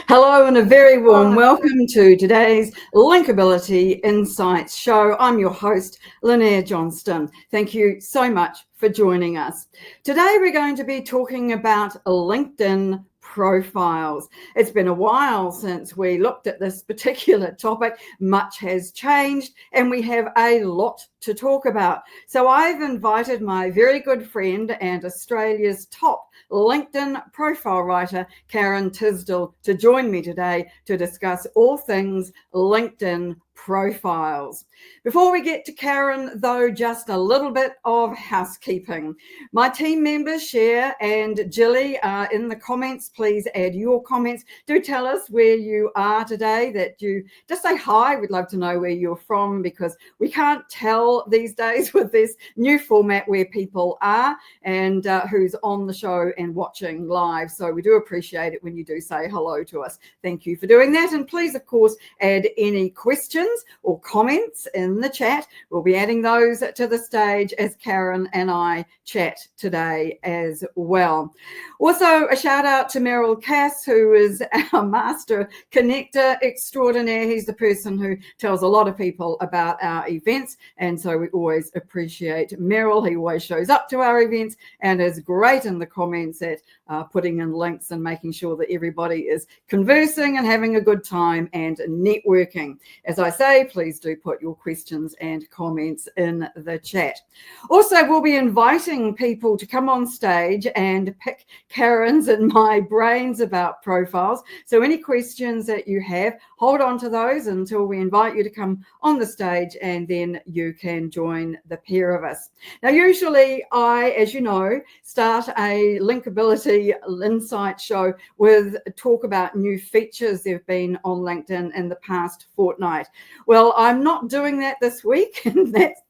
Hello and a very warm welcome to today's Linkability Insights show. I'm your host, Linnea Johnston. Thank you so much for joining us. Today we're going to be talking about LinkedIn profiles. It's been a while since we looked at this particular topic. Much has changed and we have a lot to talk about. So I've invited my very good friend and Australia's top LinkedIn profile writer, Karen Tisdell, to join me today to discuss all things LinkedIn profiles. Before we get to Karen, though, just a little bit of housekeeping. My team members, Cher and Jilly, are in the comments. Please add your comments. Do tell us where you are today, that you just say hi. We'd love to know where you're from, because we can't tell these days with this new format where people are and who's on the show and watching live. So we do appreciate it when you do say hello to us. Thank you for doing that. And please, of course, add any questions or comments in the chat. We'll be adding those to the stage as Karen and I chat today as well. Also, a shout out to Merrill Cass, who is our master connector extraordinaire. He's the person who tells a lot of people about our events, and so we always appreciate Merrill. He always shows up to our events and is great in the comments at putting in links and making sure that everybody is conversing and having a good time and networking. As I say, please do put your questions and comments in the chat. Also, we'll be inviting people to come on stage and pick Karen's and my brains about profiles. So any questions that you have, hold on to those until we invite you to come on the stage, and then you can join the pair of us. Now, usually I, as you know, start a Linkability Insight show with talk about new features that have been on LinkedIn in the past fortnight. Well, I'm not doing that this week, and that's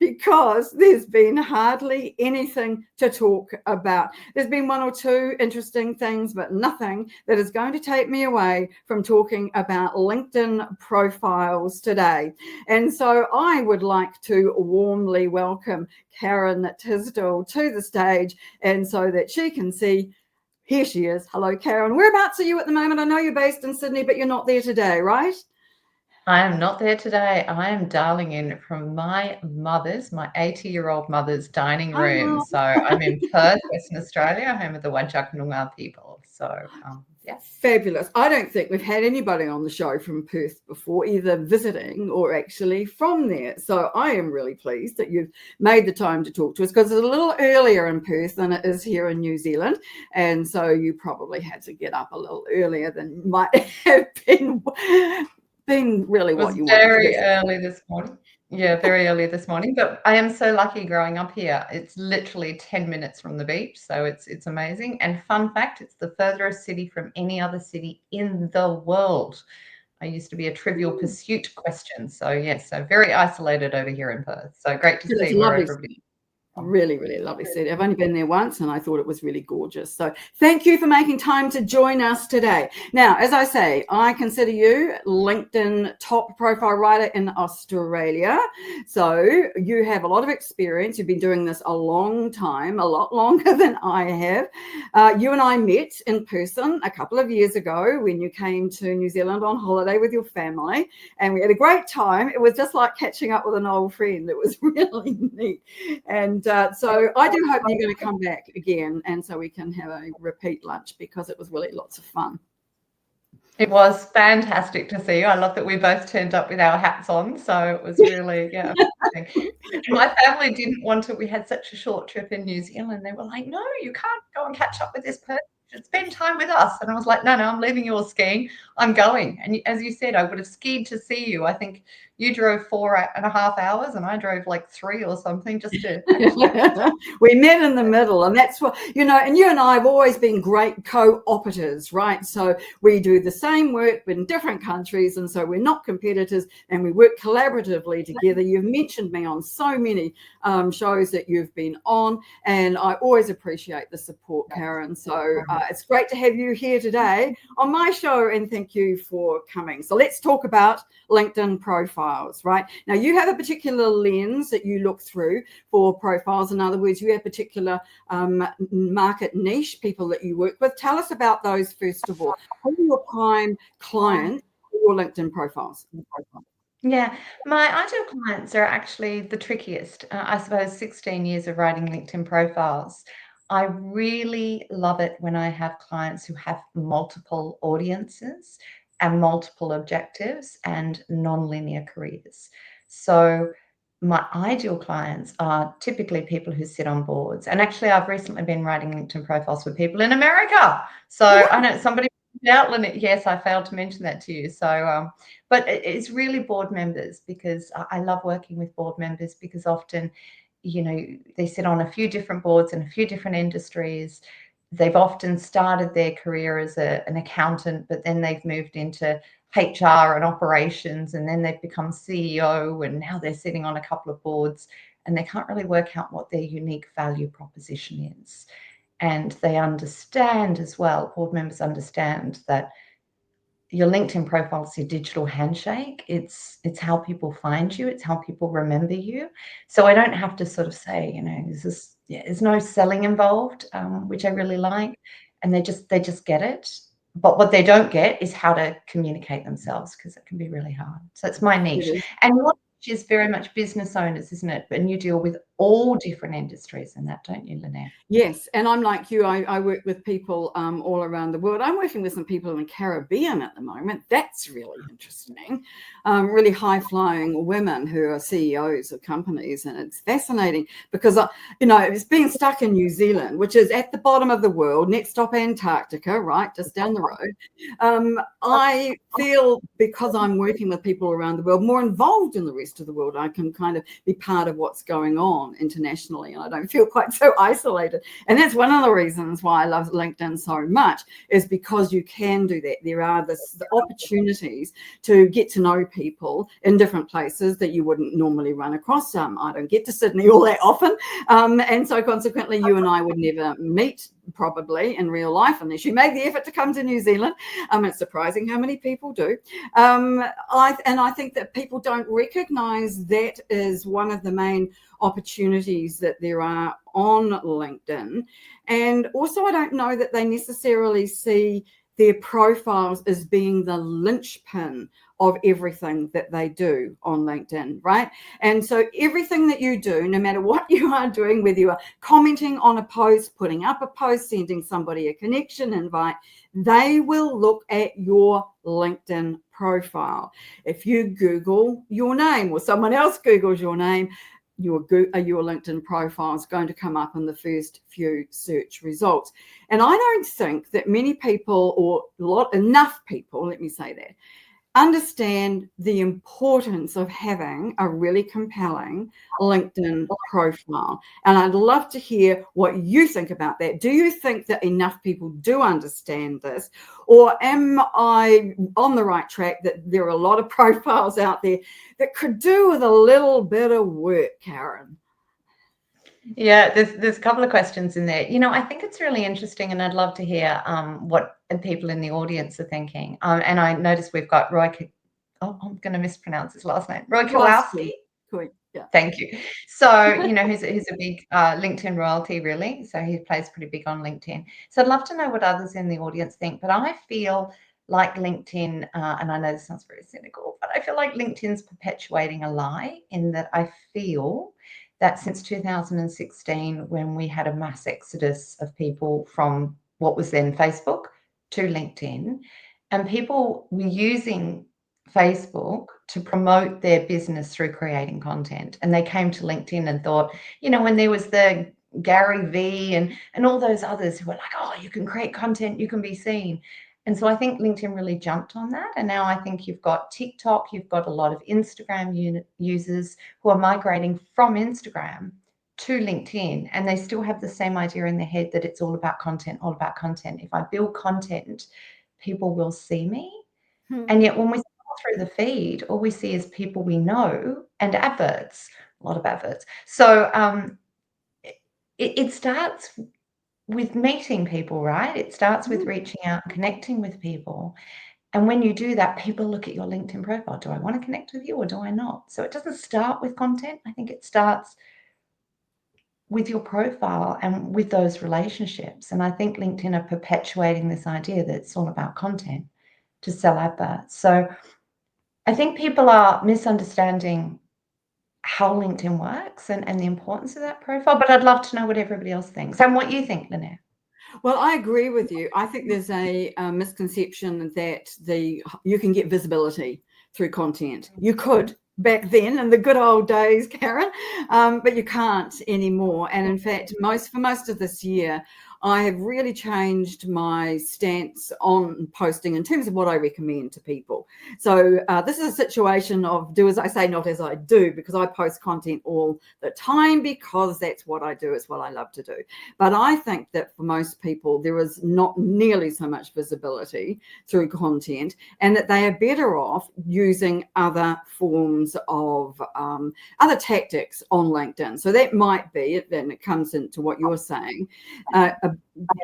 because there's been hardly anything to talk about. There's been one or two interesting things, but nothing that is going to take me away from talking about LinkedIn profiles today. And so I would like to warmly welcome Karen Tisdell to the stage, and so that she can see. Here she is. Hello, Karen. Whereabouts are you at the moment? I know you're based in Sydney, but you're not there today, right? I am not there today. I am dialing in from my 80-year-old mother's dining room. So I'm in Perth, Western Australia, home of the Whadjuk Noongar people. So, yeah. Fabulous. I don't think we've had anybody on the show from Perth before, either visiting or actually from there. So I am really pleased that you've made the time to talk to us, because it's a little earlier in Perth than it is here in New Zealand. And so you probably had to get up a little earlier than might have been really what you wanted. Very early this morning. Yeah, very early this morning. But I am so lucky growing up here. It's literally 10 minutes from the beach, so it's amazing. And fun fact, it's the furthest city from any other city in the world. I used to be a Trivial Pursuit question. So yes, so very isolated over here in Perth. So great to see where everybody. Really, really lovely city. I've only been there once and I thought it was really gorgeous. So thank you for making time to join us today. Now, as I say, I consider you LinkedIn top profile writer in Australia. So you have a lot of experience. You've been doing this a long time, a lot longer than I have. You and I met in person a couple of years ago when you came to New Zealand on holiday with your family, and we had a great time. It was just like catching up with an old friend. It was really neat. And so I do hope you're going to come back again, and so we can have a repeat lunch, because it was really lots of fun. It was fantastic to see you. I love that we both turned up with our hats on. So it was really, yeah. My family didn't want to. We had such a short trip in New Zealand. They were like, no, you can't go and catch up with this person. Spend time with us. And I was like, no, I'm leaving you all skiing. I'm going. And as you said, I would have skied to see you. I think you drove 4.5 hours and I drove like 3 or something just to we met in the middle, and that's what, and you and I have always been great co-operators, right? So we do the same work in different countries, and so we're not competitors, and we work collaboratively together. You've mentioned me on so many shows that you've been on, and I always appreciate the support, Karen. So it's great to have you here today on my show, and thank thank you for coming. So let's talk about LinkedIn profiles, right? Now, you have a particular lens that you look through for profiles. In other words, you have particular market niche people that you work with. Tell us about those first of all. Who are your prime clients for your LinkedIn profiles? Yeah, my ideal clients are actually the trickiest. I suppose 16 years of writing LinkedIn profiles. I really love it when I have clients who have multiple audiences and multiple objectives and non-linear careers. So my ideal clients are typically people who sit on boards. And actually, I've recently been writing LinkedIn profiles for people in America. So I know somebody out, Lynette. Yes, I failed to mention that to you. So but it's really board members, because I love working with board members, because often, they sit on a few different boards in a few different industries. They've often started their career as an accountant, but then they've moved into HR and operations, and then they've become CEO, and now they're sitting on a couple of boards, and they can't really work out what their unique value proposition is. And they understand as well, board members understand that your LinkedIn profile is your digital handshake. It's how people find you. It's how people remember you. So I don't have to sort of say, there's no selling involved, which I really like, and they just get it. But what they don't get is how to communicate themselves, because it can be really hard. So it's my niche, and your niche is very much business owners, isn't it? And you deal with all different industries in that, don't you, Lynette? Yes, and I'm like you. I work with people all around the world. I'm working with some people in the Caribbean at the moment. That's really interesting. Really high-flying women who are CEOs of companies, and it's fascinating because it's being stuck in New Zealand, which is at the bottom of the world, next stop Antarctica, right, just down the road. I feel, because I'm working with people around the world, more involved in the rest of the world. I can kind of be part of what's going on internationally, and I don't feel quite so isolated. And that's one of the reasons why I love LinkedIn so much, is because you can do that. There are the opportunities to get to know people in different places that you wouldn't normally run across. I don't get to Sydney all that often. And so consequently, you and I would never meet probably in real life unless you make the effort to come to New Zealand. It's surprising how many people do. I think that people don't recognize that is one of the main opportunities that there are on LinkedIn. And also, I don't know that they necessarily see their profiles as being the linchpin of everything that they do on LinkedIn, right? And so everything that you do, no matter what you are doing, whether you are commenting on a post, putting up a post, sending somebody a connection invite, they will look at your LinkedIn profile. If you Google your name, or someone else Googles your name, your LinkedIn profile is going to come up in the first few search results. And I don't think that many people, or enough people, let me say that, understand the importance of having a really compelling LinkedIn profile. And I'd love to hear what you think about that. Do you think that enough people do understand this? Or am I on the right track, that there are a lot of profiles out there that could do with a little bit of work, Karen? Yeah, there's a couple of questions in there. I think it's really interesting, and I'd love to hear what people in the audience are thinking. And I noticed we've got I'm going to mispronounce his last name, Roy Kowalski. Cool. Yeah. Thank you. So, he's a big LinkedIn royalty, really. So he plays pretty big on LinkedIn. So I'd love to know what others in the audience think. But I feel like LinkedIn, and I know this sounds very cynical, but I feel like LinkedIn's perpetuating a lie, in that I feel that since 2016, when we had a mass exodus of people from what was then Facebook to LinkedIn, and people were using Facebook to promote their business through creating content. And they came to LinkedIn and thought, when there was the Gary V and all those others who were like, oh, you can create content, you can be seen. And so I think LinkedIn really jumped on that. And now I think you've got TikTok, you've got a lot of Instagram users who are migrating from Instagram to LinkedIn, and they still have the same idea in their head that it's all about content, all about content. If I build content, people will see me. And yet when we scroll through the feed, all we see is people we know and adverts, a lot of adverts. So it starts with meeting people, right? It starts with reaching out and connecting with people. And when you do that, people look at your LinkedIn profile. Do I want to connect with you or do I not? So it doesn't start with content. I think it starts with your profile and with those relationships. And I think LinkedIn are perpetuating this idea that it's all about content to sell adverts. So I think people are misunderstanding how LinkedIn works and the importance of that profile. But I'd love to know what everybody else thinks and what you think, Lynette. Well, I agree with you. I think there's a misconception that you can get visibility through content. You could back then in the good old days, Karen, but you can't anymore. And in fact, for most of this year, I have really changed my stance on posting in terms of what I recommend to people. So this is a situation of do as I say, not as I do, because I post content all the time because that's what I do. It's what I love to do. But I think that for most people, there is not nearly so much visibility through content, and that they are better off using other forms of other tactics on LinkedIn. So that might be, then it comes into what you're saying,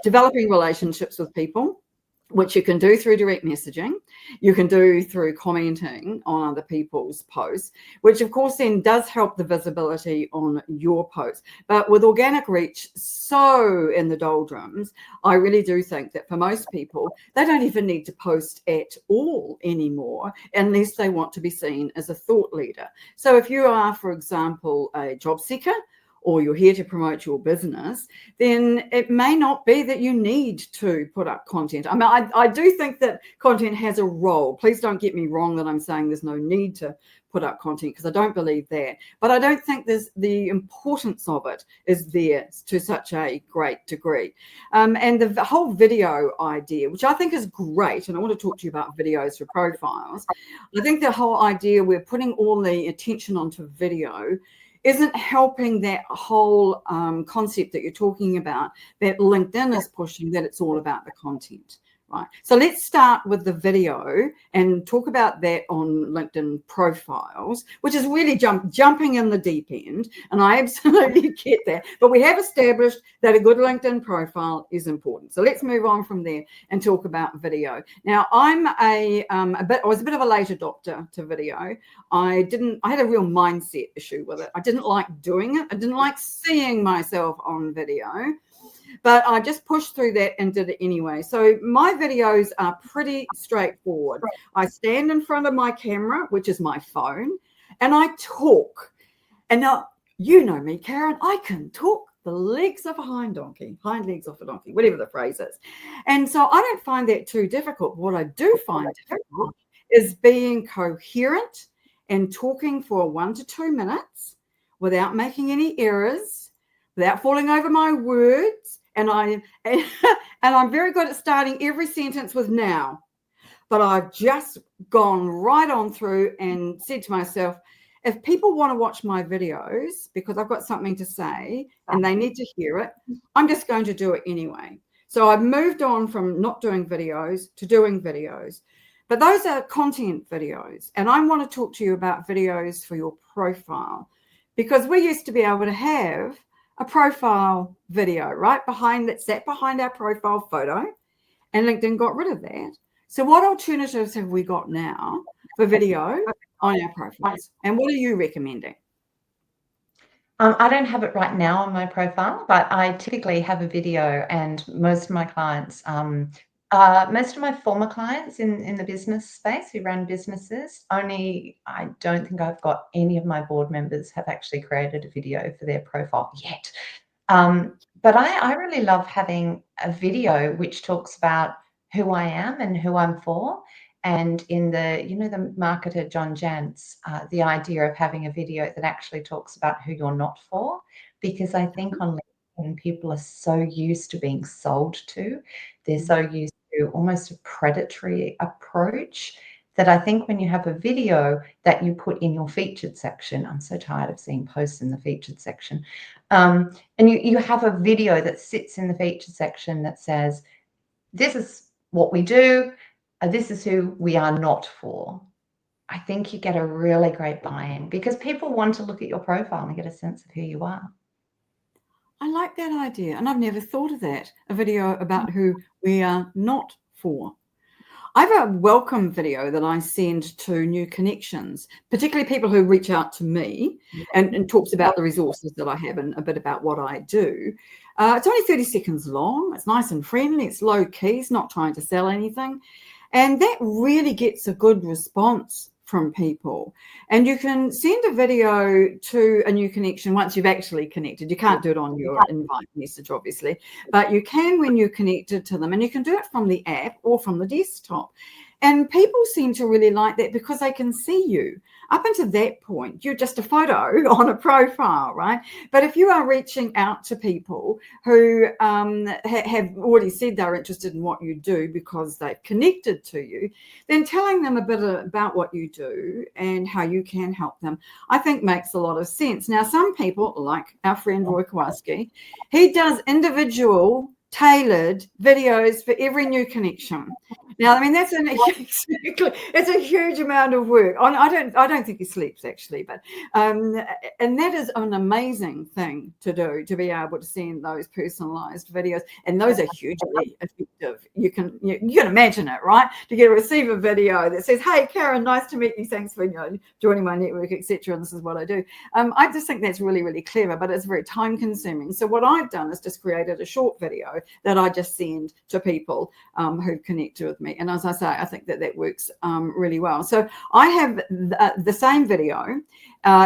developing relationships with people, which you can do through direct messaging. You can do through commenting on other people's posts, which of course then does help the visibility on your posts. But with organic reach so in the doldrums, I really do think that for most people, they don't even need to post at all anymore unless they want to be seen as a thought leader. So if you are, for example, a job seeker, or you're here to promote your business, then it may not be that you need to put up content. I mean, I do think that content has a role. Please don't get me wrong that I'm saying there's no need to put up content, because I don't believe that. But I don't think the importance of it is there to such a great degree. And the whole video idea, which I think is great, and I want to talk to you about videos for profiles. I think the whole idea we're putting all the attention onto video isn't helping that whole concept that you're talking about, that LinkedIn is pushing, that it's all about the content, right? So let's start with the video and talk about that on LinkedIn profiles, which is really jumping in the deep end. And I absolutely get that. But we have established that a good LinkedIn profile is important. So let's move on from there and talk about video. Now, I was a bit of a late adopter to video. I had a real mindset issue with it. I didn't like doing it. I didn't like seeing myself on video. But I just pushed through that and did it anyway. So my videos are pretty straightforward. I stand in front of my camera, which is my phone, and I talk. And now, you know me, Karen, I can talk the legs of a hind legs off a donkey, whatever the phrase is. And so I don't find that too difficult. What I do find difficult is being coherent and talking for 1 to 2 minutes without making any errors, without falling over my words. And I'm very good at starting every sentence with now. But I've just gone right on through and said to myself, if people want to watch my videos because I've got something to say and they need to hear it, I'm just going to do it anyway. So I've moved on from not doing videos to doing videos. But those are content videos. And I want to talk to you about videos for your profile, because we used to be able to have a profile video right that sat behind our profile photo, and LinkedIn got rid of that. So what alternatives have we got now for video on our profiles? And what are you recommending? I don't have it right now on my profile, but I typically have a video, and most of my clients, most of my former clients in the business space who run businesses, I don't think I've got any of my board members have actually created a video for their profile yet. But I really love having a video which talks about who I am and who I'm for. And in the marketer John Jantz, the idea of having a video that actually talks about who you're not for, because I think on LinkedIn people are so used to being sold to, they're so used to almost a predatory approach, that I think when you have a video that you put in your featured section, I'm so tired of seeing posts in the featured section, and you have a video that sits in the featured section that says, this is what we do, this is who we are not for. I think you get a really great buy-in, because people want to look at your profile and get a sense of who you are. I like that idea. And I've never thought of that, a video about who we are not for. I have a welcome video that I send to new connections, particularly people who reach out to me and talks about the resources that I have and a bit about what I do. It's only 30 seconds long. It's nice and friendly. It's low key. It's not trying to sell anything. And that really gets a good response from people. And you can send a video to a new connection once you've actually connected. You can't do it on your invite message, obviously, but you can when you're connected to them, and you can do it from the app or from the desktop. And people seem to really like that because they can see you. Up until that point, you're just a photo on a profile, right? But if you are reaching out to people who have already said they're interested in what you do because they've connected to you, then telling them a bit about what you do and how you can help them, I think makes a lot of sense. Now, some people, like our friend Roy Kowalski, he does individual tailored videos for every new connection. Now, I mean, it's a huge amount of work. I don't think he sleeps actually, but and that is an amazing thing to do, to be able to send those personalized videos, and those are hugely effective. You can imagine it, right? To receive a video that says, "Hey, Karen, nice to meet you. Thanks for joining my network, etc. And this is what I do." I just think that's really, really clever, but it's very time consuming. So what I've done is just created a short video that I just send to people who've connected with me. And as I say, I think that works really well. So I have the same video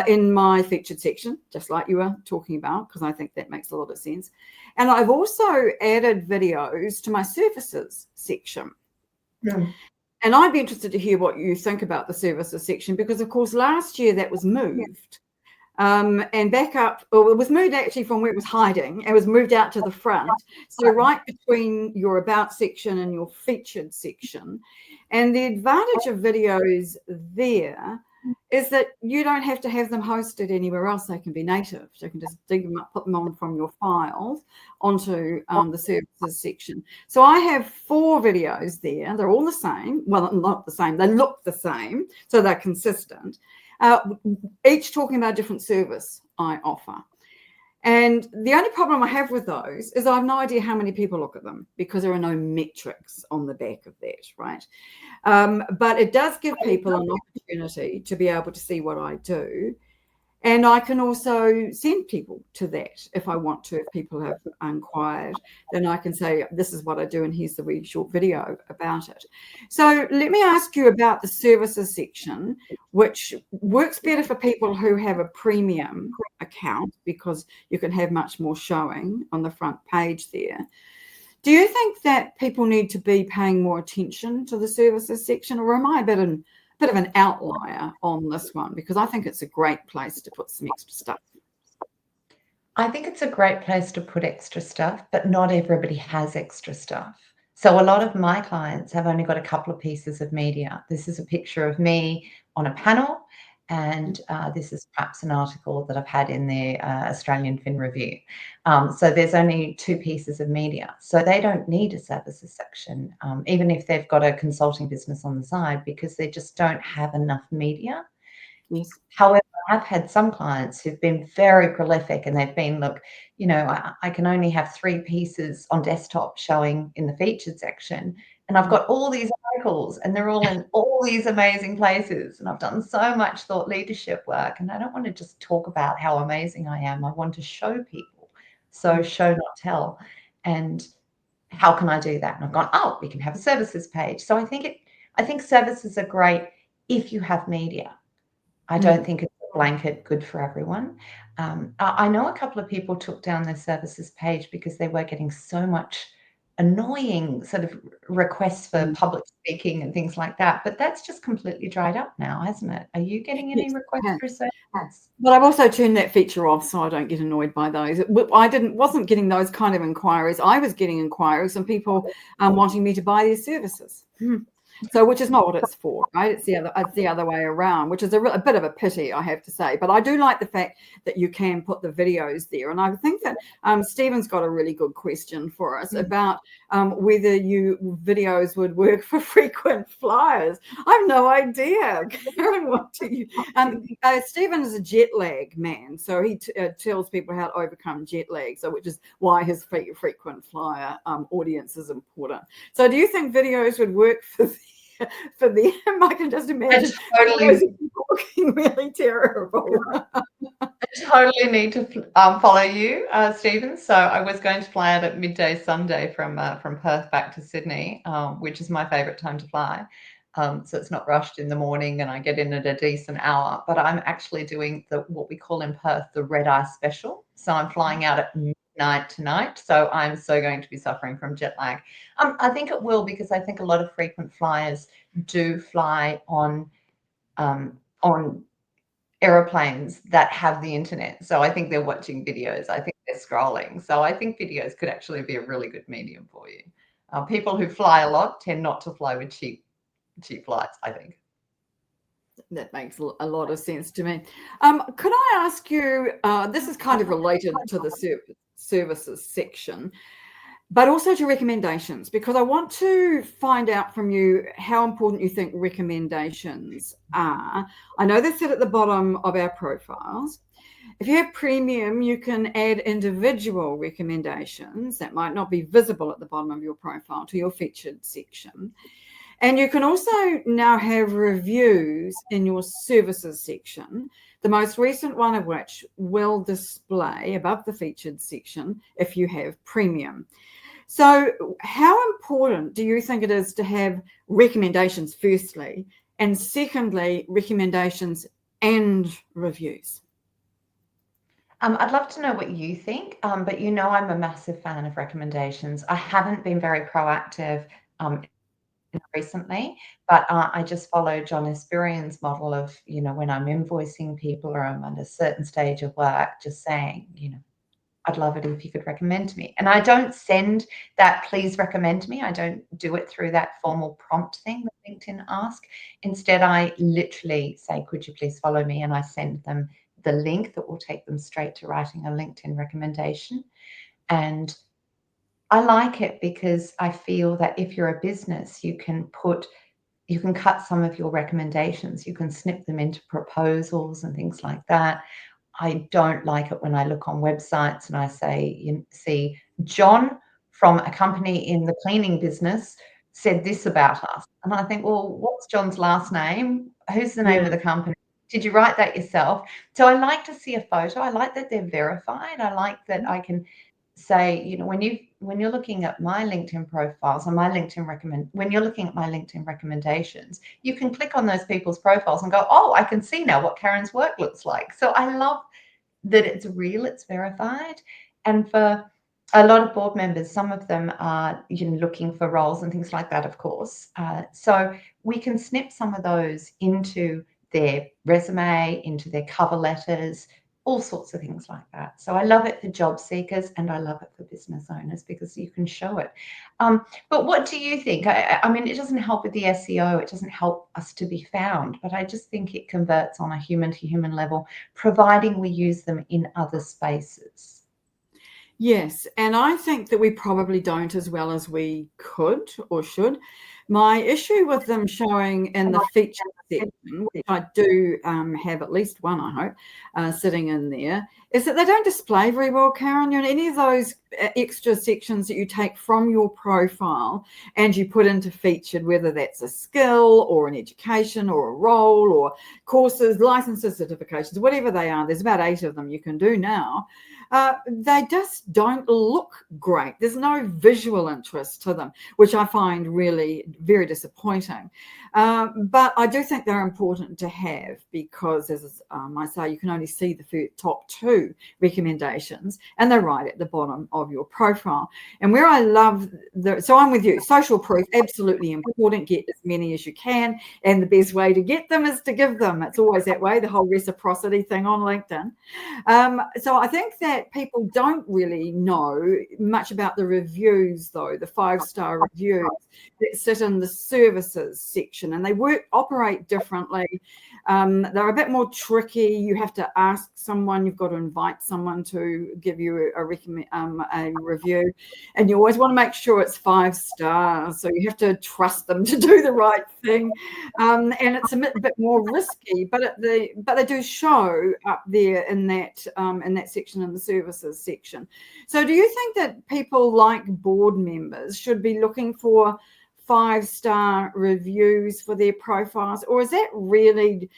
in my featured section, just like you were talking about, because I think that makes a lot of sense. And I've also added videos to my services section. Yeah. And I'd be interested to hear what you think about the services section, because, of course, last year that was moved. And back up, or it was moved actually from where it was hiding. It was moved out to the front. So right between your about section and your featured section. And the advantage of videos there is that you don't have to have them hosted anywhere else. They can be native. So you can just dig them up, put them on from your files onto the services section. So I have 4 videos there. They're all the same. Well, not the same. They look the same. So they're consistent. Each talking about a different service I offer. And the only problem I have with those is I have no idea how many people look at them, because there are no metrics on the back of that, right? But it does give people an opportunity to be able to see what I do. And I can also send people to that if I want to. If people have inquired, then I can say, this is what I do, and here's the really short video about it. So let me ask you about the services section, which works better for people who have a premium account, because you can have much more showing on the front page there. Do you think that people need to be paying more attention to the services section, or am I a bit of an outlier on this one? Because I think it's a great place to put some extra stuff. I think it's a great place to put extra stuff, but not everybody has extra stuff. So a lot of my clients have only got a couple of pieces of media. This is a picture of me on a panel, and this is perhaps an article that I've had in the Australian Fin Review. So there's only 2 pieces of media. So they don't need a services section, even if they've got a consulting business on the side, because they just don't have enough media. Yes. However, I've had some clients who've been very prolific, and they've been, look, I can only have 3 pieces on desktop showing in the featured section, and I've got all these articles, and they're all in all these amazing places, and I've done so much thought leadership work, and I don't want to just talk about how amazing I am. I want to show people. So show, not tell. And how can I do that? And I've gone, oh, we can have a services page. So I think services are great if you have media. I don't think it's a blanket good for everyone. I know a couple of people took down their services page because they were getting so much annoying sort of requests for public speaking and things like that. But that's just completely dried up now, hasn't it? Are you getting any requests for services? But I've also turned that feature off, so I don't get annoyed by those. I wasn't getting those kind of inquiries. I was getting inquiries from people wanting me to buy their services. So, which is not what it's for, right? It's the other way around, which is a bit of a pity, I have to say. But I do like the fact that you can put the videos there. And I think that Stephen's got a really good question for us about whether videos would work for frequent flyers. I have no idea. Karen, what do you? Stephen is a jet lag man, so he tells people how to overcome jet lag. So, which is why his frequent flyer audience is important. So, do you think videos would work for for them. I can just imagine I those people looking really terrible. totally need to follow you, Stephen. So I was going to fly out at midday Sunday from Perth back to Sydney, which is my favourite time to fly. So it's not rushed in the morning, and I get in at a decent hour. But I'm actually doing what we call in Perth the red eye special. So I'm flying out at midnight tonight. So I'm so going to be suffering from jet lag. I think it will, because I think a lot of frequent flyers do fly on aeroplanes that have the internet. So I think they're watching videos. I think they're scrolling. So I think videos could actually be a really good medium for you. People who fly a lot tend not to fly with cheap flights, I think. That makes a lot of sense to me. Could I ask you, this is kind of related to the services section, but also to recommendations, because I want to find out from you how important you think recommendations are. I know they sit at the bottom of our profiles. If you have premium, you can add individual recommendations that might not be visible at the bottom of your profile to your featured section. And you can also now have reviews in your services section, the most recent one of which will display above the featured section if you have premium. So how important do you think it is to have recommendations firstly, and secondly, recommendations and reviews? I'd love to know what you think, but I'm a massive fan of recommendations. I haven't been very proactive recently, but I just follow John Esperian's model of, when I'm invoicing people or I'm at a certain stage of work, just saying, I'd love it if you could recommend me. And I don't send that please recommend me. I don't do it through that formal prompt thing that LinkedIn asks. Instead, I literally say, could you please follow me? And I send them the link that will take them straight to writing a LinkedIn recommendation. And I like it because I feel that if you're a business, you can cut some of your recommendations. You can snip them into proposals and things like that. I don't like it when I look on websites and I say, see, John from a company in the cleaning business said this about us. And I think, well, what's John's last name? Who's the name of the company? Did you write that yourself? So I like to see a photo. I like that they're verified. I like that I can say, when you're looking at my LinkedIn profiles and when you're looking at my LinkedIn recommendations, you can click on those people's profiles and go, oh, I can see now what Karen's work looks like. So I love that it's real, it's verified. And for a lot of board members, some of them are looking for roles and things like that, of course. So we can snip some of those into their resume, into their cover letters, all sorts of things like that. So I love it for job seekers and I love it for business owners because you can show it. But what do you think? I mean, it doesn't help with the SEO. It doesn't help us to be found, but I just think it converts on a human to human level, providing we use them in other spaces. Yes, and I think that we probably don't as well as we could or should. My issue with them showing in the feature section, which I do have at least one, I hope, sitting in there, is that they don't display very well, Karen. Any of those extra sections that you take from your profile and you put into featured, whether that's a skill or an education or a role or courses, licenses, certifications, whatever they are, there's about 8 of them you can do now. They just don't look great. There's no visual interest to them, which I find really very disappointing. But I do think they're important to have because, as I say, you can only see the top 2 recommendations and they're right at the bottom of your profile. And where I love so I'm with you, social proof, absolutely important. Get as many as you can. And the best way to get them is to give them. It's always that way, the whole reciprocity thing on LinkedIn. So I think that people don't really know much about the reviews, though, the 5-star reviews that sit in the services section, and they operate differently. They're a bit more tricky. You have to ask someone, you've got to invite someone to give you a review, and you always want to make sure it's 5 stars. So you have to trust them to do the right thing, and it's a bit more risky, but they do show up there in that section, in the services section. So do you think that people like board members should be looking for 5-star reviews for their profiles, or is that really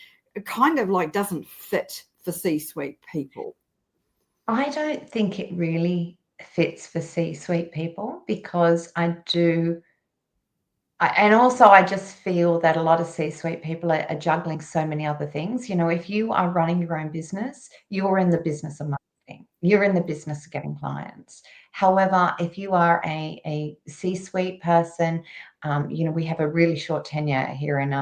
kind of like doesn't fit for C-suite people? I don't think it really fits for C-suite people, because and also I just feel that a lot of C-suite people are juggling so many other things. If you are running your own business, you're in the business of marketing. You're in the business of getting clients. However, if you are a C-suite person, we have a really short tenure here in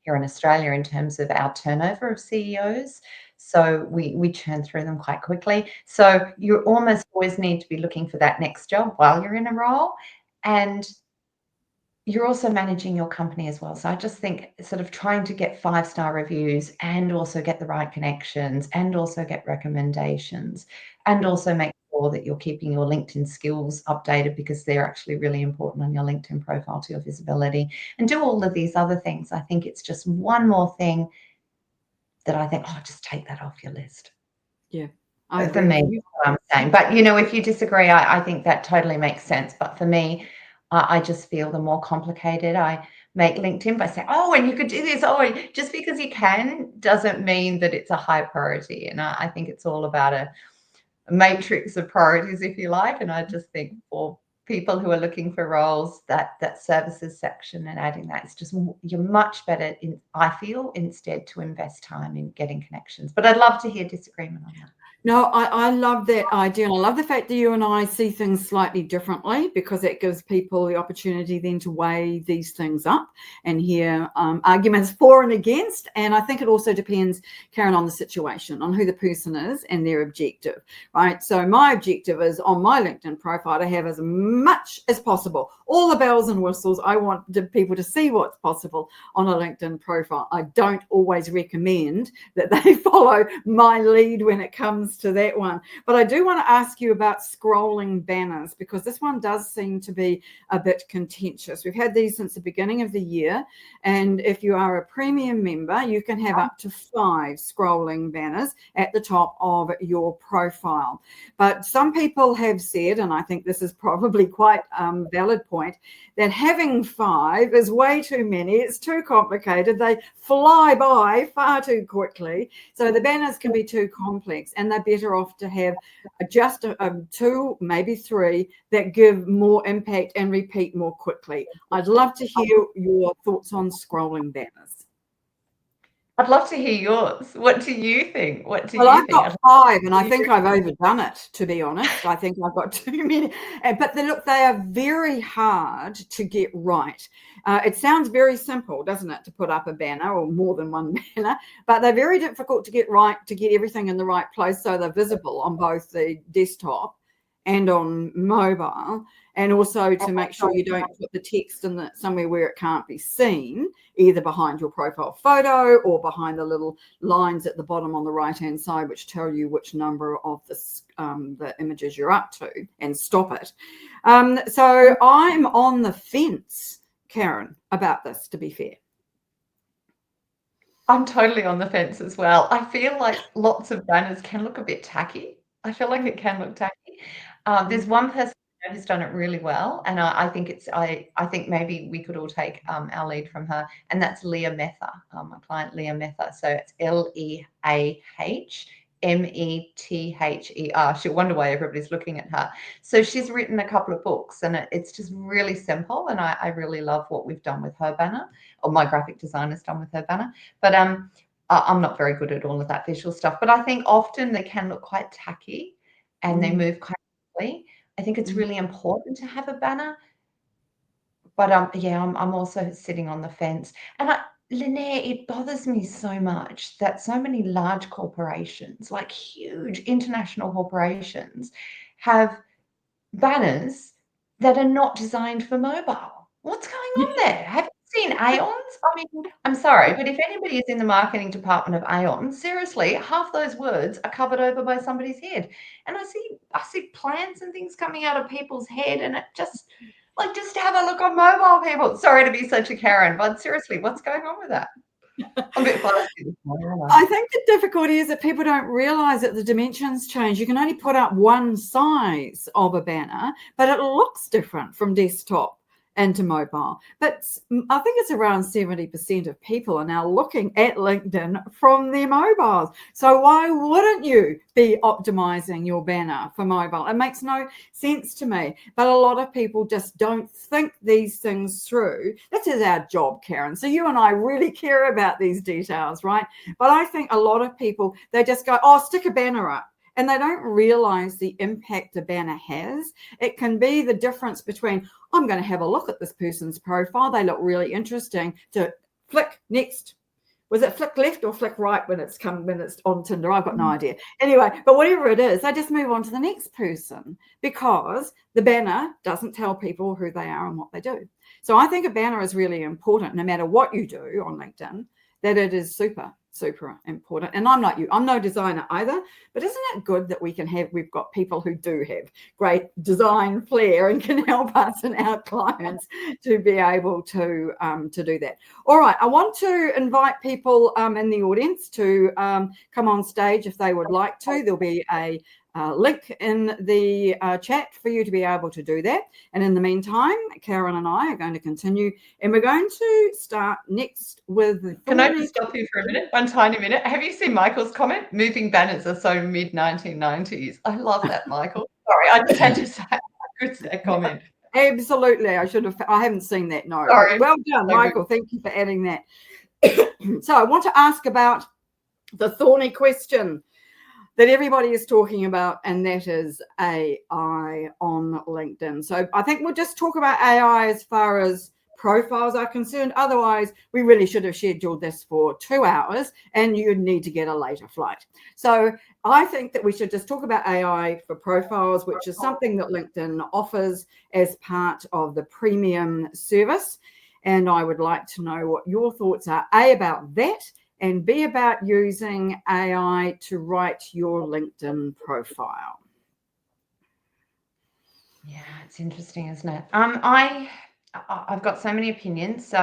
Australia in terms of our turnover of CEOs. So we churn through them quite quickly. So you almost always need to be looking for that next job while you're in a role. And you're also managing your company as well. So I just think sort of trying to get 5-star reviews and also get the right connections and also get recommendations and also make sure that you're keeping your LinkedIn skills updated, because they're actually really important on your LinkedIn profile to your visibility, and do all of these other things. I think it's just one more thing that I think, just take that off your list. Yeah. For me, that's what I'm saying. But, if you disagree, I think that totally makes sense. But for me, I just feel the more complicated I make LinkedIn by saying, and you could do this. Just because you can doesn't mean that it's a high priority. And I think it's all about a matrix of priorities, if you like. And I just think for people who are looking for roles, that services section and adding that, it's just, you're much better I feel, instead to invest time in getting connections. But I'd love to hear disagreement on that. No, I love that idea. And I love the fact that you and I see things slightly differently, because it gives people the opportunity then to weigh these things up and hear arguments for and against. And I think it also depends, Karen, on the situation, on who the person is and their objective, right? So my objective is on my LinkedIn profile to have as much as possible, all the bells and whistles. I want people to see what's possible on a LinkedIn profile. I don't always recommend that they follow my lead when it comes to that one. But I do want to ask you about scrolling banners, because this one does seem to be a bit contentious. We've had these since the beginning of the year. And if you are a premium member, you can have up to 5 scrolling banners at the top of your profile. But some people have said, and I think this is probably quite a valid point, that having 5 is way too many. It's too complicated. They fly by far too quickly. So the banners can be too complex, and they're better off to have just 2, maybe 3 that give more impact and repeat more quickly. I'd love to hear your thoughts on scrolling banners. I'd love to hear yours. What do you think? I've got 5, and I think I've overdone it, to be honest. I think I've got too many. But they are very hard to get right. It sounds very simple, doesn't it, to put up a banner or more than one banner, but they're very difficult to get right, to get everything in the right place so they're visible on both the desktop and on mobile, and also to make sure you don't put the text in somewhere where it can't be seen, either behind your profile photo or behind the little lines at the bottom on the right-hand side, which tell you which number of the images you're up to, and stop it. So I'm on the fence, Karen, about this, to be fair. I'm totally on the fence as well. I feel like lots of banners can look a bit tacky. I feel like it can look tacky. There's one person who's done it really well, and I think maybe we could all take our lead from her, and that's Leah Mether, my client Leah Mether. So it's LeahMether. She'll wonder why everybody's looking at her. So she's written a couple of books, and it's just really simple, and I really love what we've done with her banner, or my graphic designer's done with her banner. But I'm not very good at all of that visual stuff, but I think often they can look quite tacky and they move quite quickly. I think it's really important to have a banner, but I'm also sitting on the fence. And Linnea, it bothers me so much that so many large corporations, like huge international corporations, have banners that are not designed for mobile. What's going on there? Have you seen Aon's? I mean, I'm sorry, but if anybody is in the marketing department of Aon, seriously, half those words are covered over by somebody's head. And I see plans and things coming out of people's head, and it just have a look on mobile, people. Sorry to be such a Karen, but seriously, what's going on with that? I'm a bit feisty this morning. I think the difficulty is that people don't realise that the dimensions change. You can only put up one size of a banner, but it looks different from desktop and to mobile. But I think it's around 70% of people are now looking at LinkedIn from their mobiles. So why wouldn't you be optimizing your banner for mobile? It makes no sense to me. But a lot of people just don't think these things through. This is our job, Karen. So you and I really care about these details, right? But I think a lot of people, they just go, oh, stick a banner up. And they don't realize the impact a banner has. It can be the difference between, I'm going to have a look at this person's profile. They look really interesting, to flick next. Was it flick left or flick right when it's on Tinder? I've got no idea. Anyway, but whatever it is, they just move on to the next person because the banner doesn't tell people who they are and what they do. So I think a banner is really important, no matter what you do on LinkedIn, that it is super important. And I'm not you, I'm no designer either, but isn't it good that we've got people who do have great design flair and can help us and our clients to be able to do that. All right, I want to invite people in the audience to come on stage if they would like to. There'll be a link in the chat for you to be able to do that. And in the meantime, Karen and I are going to continue, and we're going to start next with... Can I just stop you for a minute? One tiny minute. Have you seen Michael's comment? Moving banners are so mid-1990s. I love that, Michael. Sorry, I just had to say good comment. Absolutely. I haven't seen that. No. Sorry. Well done, Michael. Thank you for adding that. So I want to ask about the thorny question that everybody is talking about, and that is AI on LinkedIn. So I think we'll just talk about AI as far as profiles are concerned. Otherwise, we really should have scheduled this for 2 hours and you'd need to get a later flight. So I think that we should just talk about AI for profiles, which is something that LinkedIn offers as part of the premium service. And I would like to know what your thoughts are, A, about that, and B, about using AI to write your LinkedIn profile. Yeah, it's interesting, isn't it? I've got so many opinions, so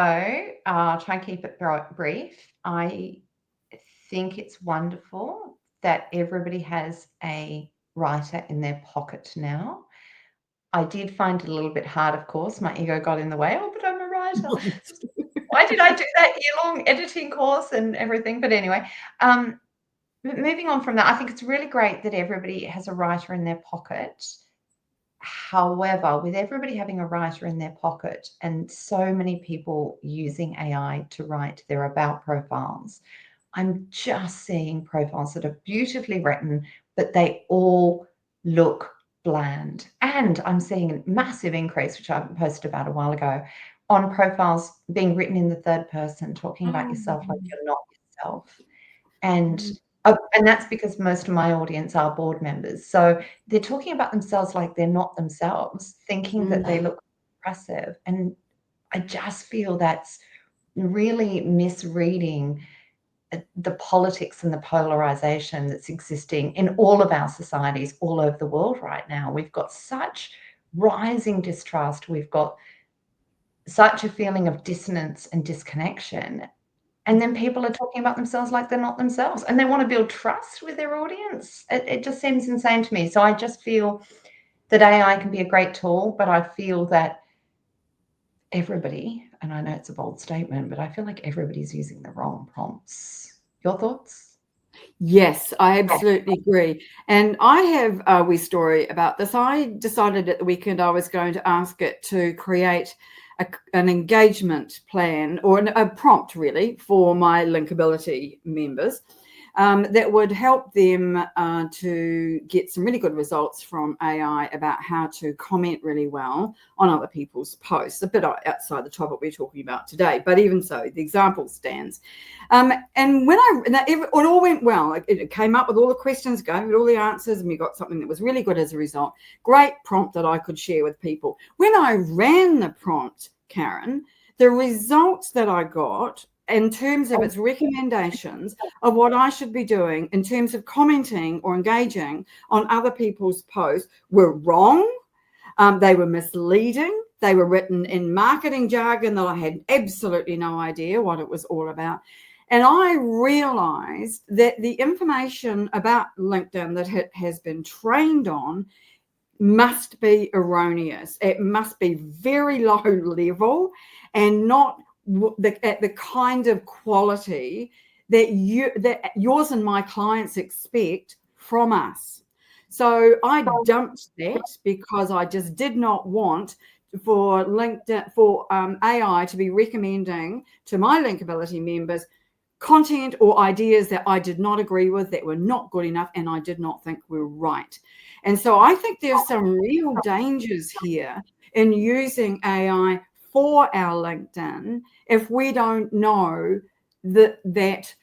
I'll try and keep it brief. I think it's wonderful that everybody has a writer in their pocket now. I did find it a little bit hard, of course. My ego got in the way. Oh, but I'm a writer. Why did I do that year-long editing course and everything? But anyway, moving on from that, I think it's really great that everybody has a writer in their pocket. However, with everybody having a writer in their pocket and so many people using AI to write their about profiles, I'm just seeing profiles that are beautifully written, but they all look bland. And I'm seeing a massive increase, which I posted about a while ago, on profiles being written in the third person, talking about yourself like you're not yourself. And that's because most of my audience are board members. So they're talking about themselves like they're not themselves, thinking that they look impressive. And I just feel that's really misreading the politics and the polarization that's existing in all of our societies all over the world right now. We've got such rising distrust. We've got such a feeling of dissonance and disconnection. And then people are talking about themselves like they're not themselves, and they want to build trust with their audience. It just seems insane to me. So I just feel that AI can be a great tool, but I feel that everybody, and I know it's a bold statement, but I feel like everybody's using the wrong prompts. Your thoughts? Yes, I absolutely agree. And I have a wee story about this. I decided at the weekend I was going to ask it to create an engagement plan, or a prompt really, for my Linkability members that would help them to get some really good results from AI about how to comment really well on other people's posts. A bit outside the topic we're talking about today, but even so, the example stands. And when it all went well, it came up with all the questions, gave it all the answers, and we got something that was really good as a result. Great prompt that I could share with people. When I ran the prompt, Karen, the results that I got in terms of its recommendations of what I should be doing in terms of commenting or engaging on other people's posts were wrong. They were misleading. They were written in marketing jargon that I had absolutely no idea what it was all about. And I realized that the information about LinkedIn that it has been trained on must be erroneous. It must be very low level and not at the kind of quality that yours and my clients expect from us. So I dumped that because I just did not want for LinkedIn, for AI to be recommending to my Linkability members content or ideas that I did not agree with, that were not good enough, and I did not think were right. And so I think there's some real dangers here in using AI for our LinkedIn if we don't know that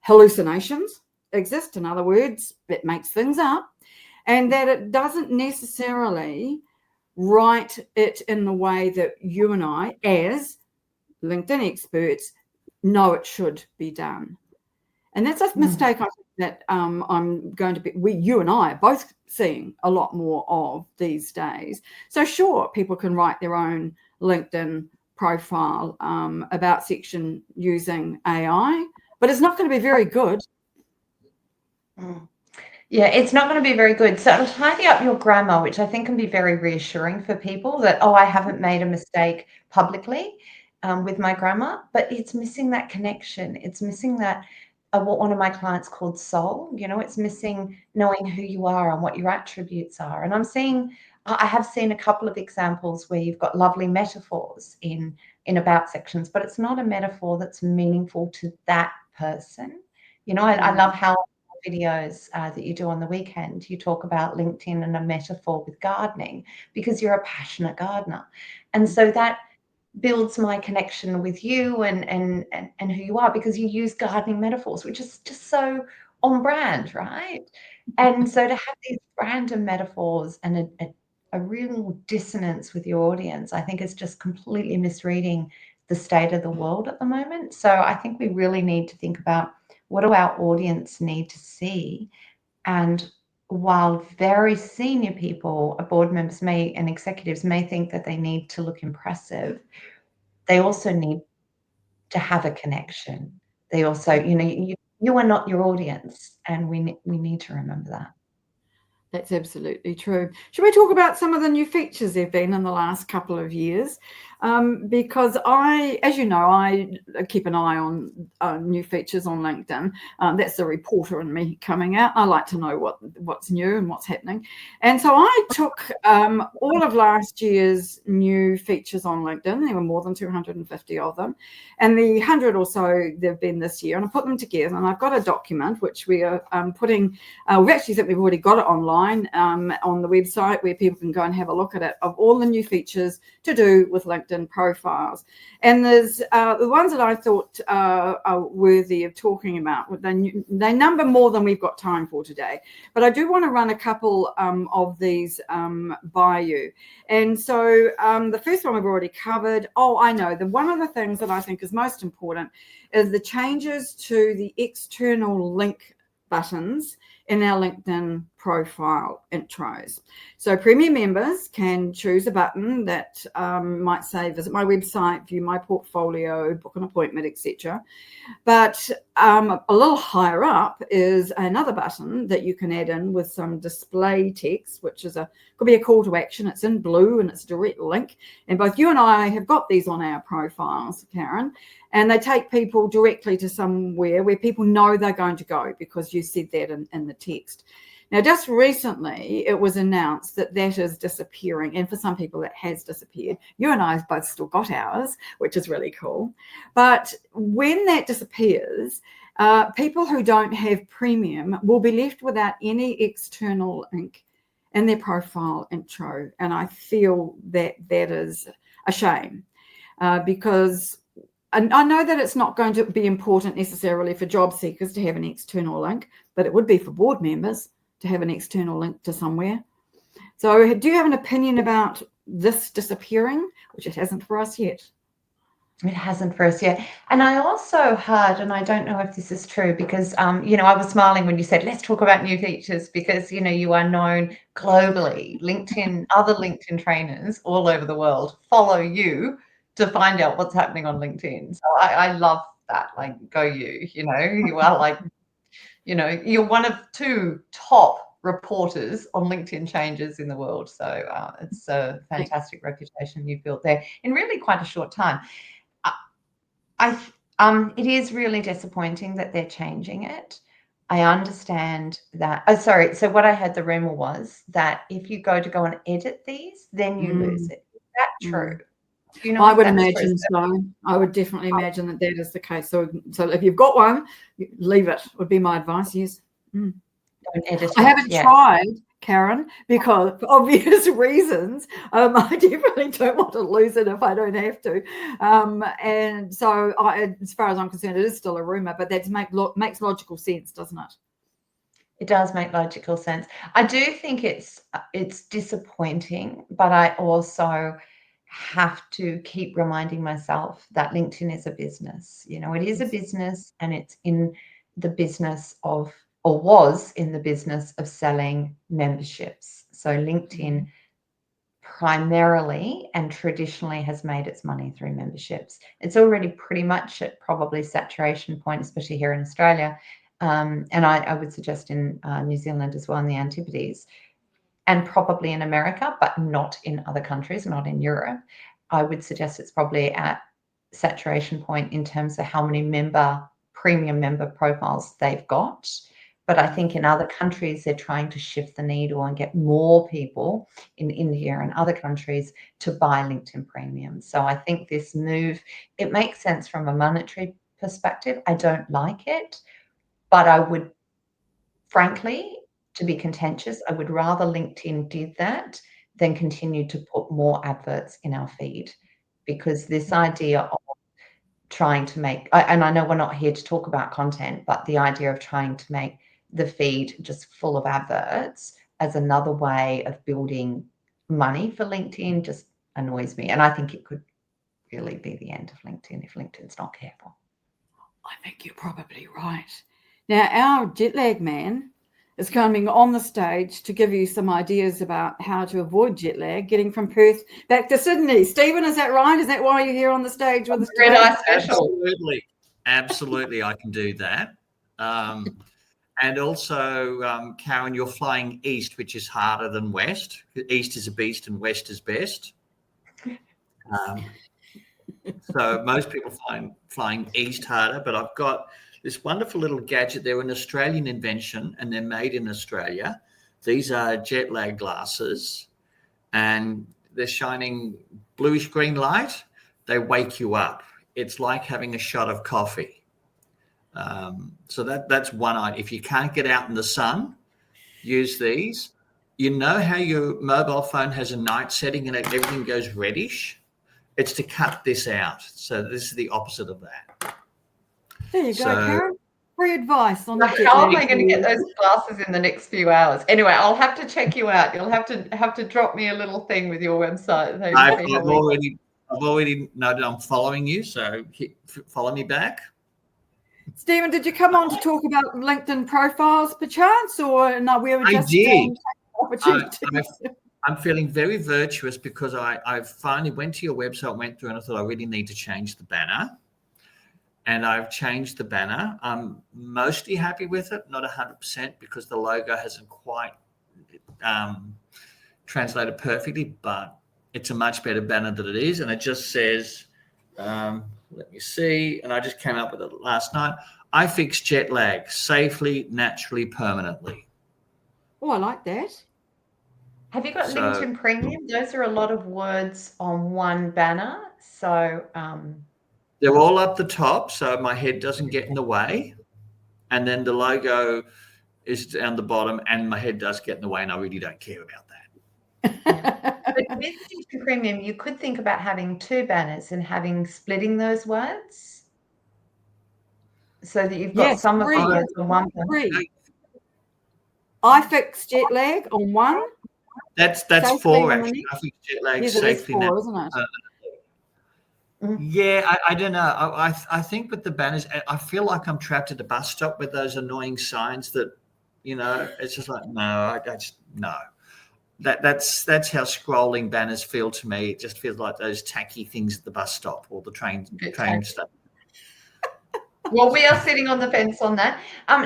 hallucinations exist. In other words, it makes things up, and that it doesn't necessarily write it in the way that you and I, as LinkedIn experts, know it should be done. And that's a mistake I think that I'm going to be, you and I are both seeing a lot more of these days. So sure, people can write their own LinkedIn profile about section using AI, but it's not going to be very good. Yeah, it's not going to be very good. So it'll tidy up your grammar, which I think can be very reassuring for people that, oh, I haven't made a mistake publicly with my grammar, but it's missing that connection. It's missing that, what one of my clients called soul, it's missing knowing who you are and what your attributes are. And I have seen a couple of examples where you've got lovely metaphors in about sections, but it's not a metaphor that's meaningful to that person. I love how videos that you do on the weekend, you talk about LinkedIn and a metaphor with gardening because you're a passionate gardener. And so that builds my connection with you and who you are, because you use gardening metaphors, which is just so on brand, right? And so to have these random metaphors and a real dissonance with your audience, I think is just completely misreading the state of the world at the moment. So I think we really need to think about, what do our audience need to see? And while very senior people, board members and executives may think that they need to look impressive, they also need to have a connection. They also, you are not your audience, and we need to remember that. That's absolutely true. Should we talk about some of the new features there have been in the last couple of years? Because as you know, I keep an eye on new features on LinkedIn. That's the reporter in me coming out. I like to know what's new and what's happening. And so I took all of last year's new features on LinkedIn. There were more than 250 of them. And the 100 or so there have been this year. And I put them together. And I've got a document which we are putting, we actually think we've already got it online on the website, where people can go and have a look at it, of all the new features to do with LinkedIn profiles. And there's the ones that I thought are worthy of talking about. They number more than we've got time for today, but I do want to run a couple of these by you. And so the first one we've already covered. Oh, I know. One of the things that I think is most important is the changes to the external link buttons in our LinkedIn profile intros. So Premier members can choose a button that might say visit my website, view my portfolio, book an appointment, etc. But a little higher up is another button that you can add in with some display text, which could be a call to action. It's in blue and it's a direct link. And both you and I have got these on our profiles, Karen, and they take people directly to somewhere where people know they're going to go because you said that in the text. Now, just recently, it was announced that is disappearing. And for some people, it has disappeared. You and I have both still got ours, which is really cool. But when that disappears, people who don't have premium will be left without any external link in their profile intro. And I feel that is a shame because I know that it's not going to be important necessarily for job seekers to have an external link, but it would be for board members to have an external link to somewhere. So do you have an opinion about this disappearing, which it hasn't for us yet? It hasn't for us yet. And I also heard, and I don't know if this is true, because, I was smiling when you said, let's talk about new features, because, you are known globally. Other LinkedIn trainers all over the world follow you to find out what's happening on LinkedIn. So I love that. Like, go you, you are like, you're one of two top reporters on LinkedIn changes in the world. So it's a fantastic reputation you've built there in really quite a short time. It is really disappointing that they're changing it. I understand that. Oh, sorry. So what I heard the rumor was that if you go and edit these, then you lose it. Is that true? Do you know I would imagine so. I would definitely imagine that is the case. So if you've got one, leave it, would be my advice, yes. Don't edit I haven't tried, Karen, because for obvious reasons. I definitely don't want to lose it if I don't have to. And so as far as I'm concerned, it is still a rumor, but that makes logical sense, doesn't it? It does make logical sense. I do think it's disappointing, but I also have to keep reminding myself that LinkedIn is a business. You know, it is a business, and it's in the business of, or was in the business of, selling memberships. So LinkedIn primarily and traditionally has made its money through memberships. It's already pretty much at probably saturation point, especially here in Australia. And I would suggest in New Zealand as well, in the Antipodes, and probably in America, but not in other countries, not in Europe. I would suggest it's probably at saturation point in terms of how many premium member profiles they've got. But I think in other countries, they're trying to shift the needle and get more people in India and other countries to buy LinkedIn Premium. So I think this move, it makes sense from a monetary perspective. I don't like it, but I would, frankly, to be contentious, I would rather LinkedIn did that than continue to put more adverts in our feed, because this idea of trying to make, and I know we're not here to talk about content, but the idea of trying to make the feed just full of adverts as another way of building money for LinkedIn just annoys me. And I think it could really be the end of LinkedIn if LinkedIn's not careful. I think you're probably right. Now, our jet lag man is coming on the stage to give you some ideas about how to avoid jet lag, getting from Perth back to Sydney. Stephen, is that right? Is that why you're here on the stage with us today? Red-eye special. Absolutely, I can do that. And also, Karen, you're flying east, which is harder than west. East is a beast and west is best. So most people find flying east harder, but I've got this wonderful little gadget. They're an Australian invention, and they're made in Australia. These are jet lag glasses, and they're shining bluish green light. They wake you up. It's like having a shot of coffee. So that's one idea. If you can't get out in the sun, use these. You know how your mobile phone has a night setting and everything goes reddish? It's to cut this out. So this is the opposite of that. There you go, Karen. Free advice on how am I going to get those glasses in the next few hours? Anyway, I'll have to check you out. You'll have to drop me a little thing with your website. I've already noted I'm following you, so follow me back. Stephen, did you come on to talk about LinkedIn profiles perchance, or no? We were just I'm feeling very virtuous because I finally went to your website, went through, and I thought I really need to change the banner. And I've changed the banner. I'm mostly happy with it, not 100%, because the logo hasn't quite translated perfectly, but it's a much better banner than it is. And it just says, let me see, and I just came up with it last night. I fix jet lag safely, naturally, permanently. Oh, I like that. Have you got LinkedIn Premium? Those are a lot of words on one banner. So they're all up the top, so my head doesn't get in the way. And then the logo is down the bottom, and my head does get in the way, and I really don't care about that. But with LinkedIn Premium, you could think about having two banners and splitting those words so that you've got some of the words on one banner. I fix jet lag on one. That's four, actually. I fix jet lag safely now. Isn't it? Yeah, I don't know. I think with the banners, I feel like I'm trapped at a bus stop with those annoying signs that, it's just like, no. That's how scrolling banners feel to me. It just feels like those tacky things at the bus stop or the train stuff. Well, we are sitting on the fence on that.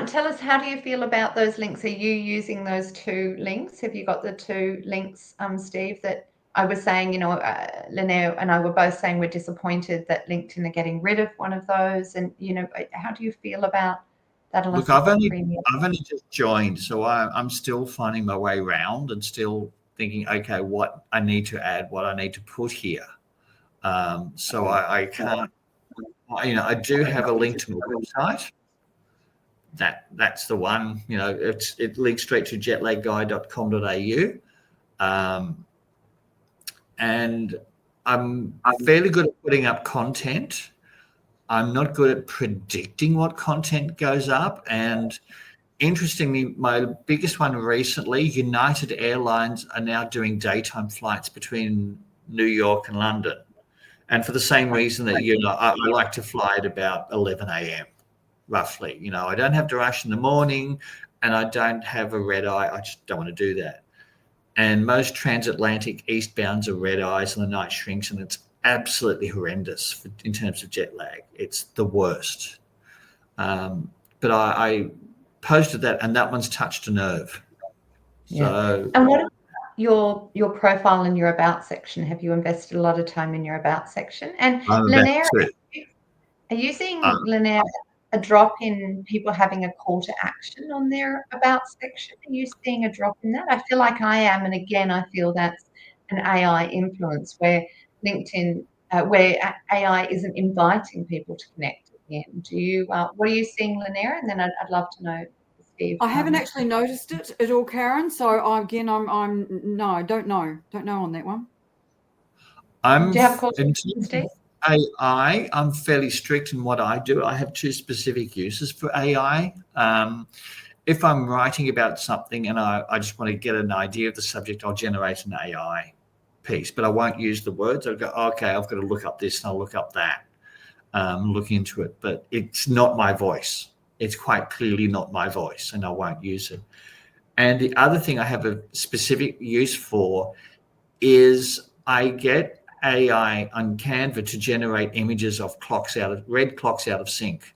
Tell us, how do you feel about those links? Are you using those 2 links? Have you got the 2 links, Steve, that I was saying, Linnea and I were both saying we're disappointed that LinkedIn are getting rid of one of those. And, how do you feel about that? Look, I've only just joined, so I'm still finding my way around and still thinking, okay, what I need to add, what I need to put here. So I can't, I do have a link to my website. That's the one, it links straight to jetlagguy.com.au. And I'm fairly good at putting up content. I'm not good at predicting what content goes up. And interestingly, my biggest one recently, United Airlines are now doing daytime flights between New York and London. And for the same reason that, I like to fly at about 11 a.m. roughly. I don't have to rush in the morning and I don't have a red eye. I just don't want to do that. And most transatlantic eastbounds are red eyes and the night shrinks, and it's absolutely horrendous in terms of jet lag. It's the worst. But I posted that, and that one's touched a nerve. Yeah. So, and what about your profile and your about section? Have you invested a lot of time in your about section? And Linnea, are you seeing, Linnea, a drop in people having a call to action on their about section? Are you seeing a drop in that? I feel like I am, and again, I feel that's an AI influence where LinkedIn, where AI isn't inviting people to connect again. Do you? What are you seeing, Linnea? And then I'd love to know, Steve. I haven't actually noticed it at all, Karen. So I'm don't know on that one. Do you have a call to action, Steve? AI, I'm fairly strict in what I do. I have 2 specific uses for AI. If I'm writing about something and I just want to get an idea of the subject, I'll generate an AI piece, but I won't use the words. I'll go, okay, I've got to look up this and I'll look up that, look into it, but it's not my voice. It's quite clearly not my voice, and I won't use it. And the other thing I have a specific use for is I get AI on Canva to generate images of red clocks out of sync,